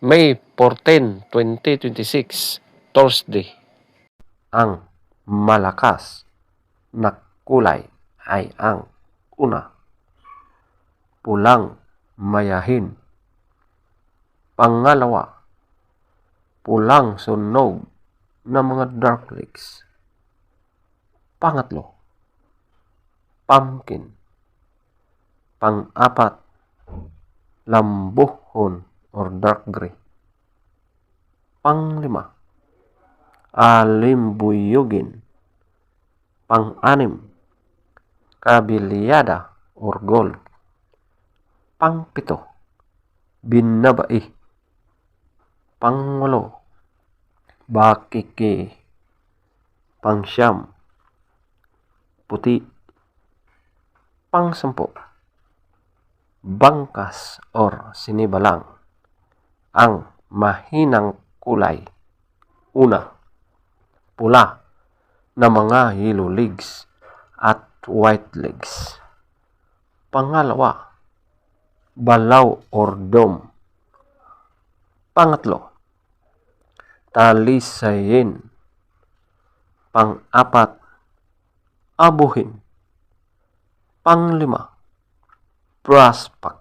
May 14, 2026, Thursday. Ang malakas na kulay ay ang una, pulang mayahin. Pangalawa, pulang sunog na mga dark legs. Pangatlo, pumpkin. Pang-apat, lambuhon or dark gray. Panglima, alimbuyugin. Pang-anim, kabilyada or gold. Pang-pito, binabai. Pang-walo, bakiki. Pang-siyam, puti. Pang-sampu, bangkas or sinibalang. Ang mahinang kulay. Una, pula na mga yellow legs at white legs. Pangalawa, balaw or dome. Pangatlo, talisayin. Pang-apat, abuhin. Panglima, prospect.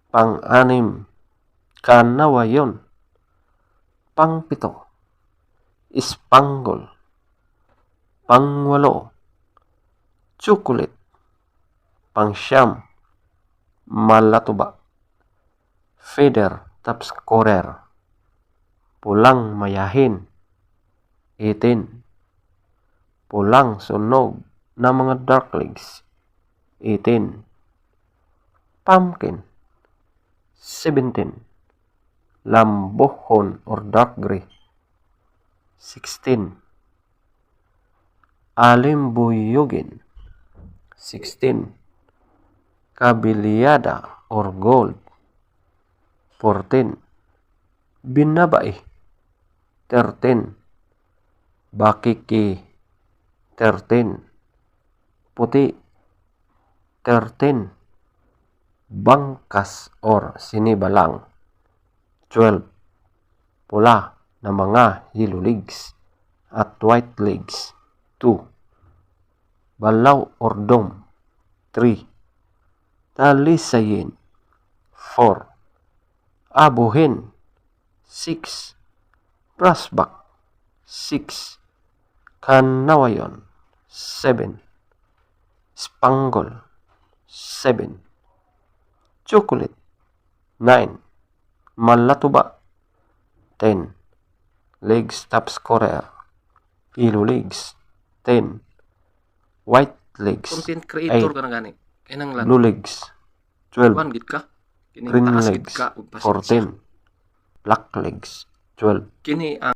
Pang-anim, kanawayon. Pang-pito, spangle. Pang-walo, chocolate. Pang-siyam, malatuba. Feather top scorer. Pulang mayahin. 18, pulang sunog na mga dark legs. 18, pumpkin. 17, lambuhon or dark gray. 16, alimbuyugin. 16, kabilyada or gold. 14, binabai. 13, bakiki. 13, puti. 13, bangkas or sinibalang. 12, pula na mga yellow legs at white legs. 2, balaw or dome. 3, talisayin. 4, abuhin. 6, prospect. 6, kanawayon. 7, spangle. 7, chocolate. 9, malatuba. 10, legs top scorer. Yellow legs. 10, white legs. Content creator 8, ka na gani. Kanang lang. blue legs. 12, Kuan gid ka. Kini green taas gid legs. ka ug pasensya. 14, black legs. 12, Kini ang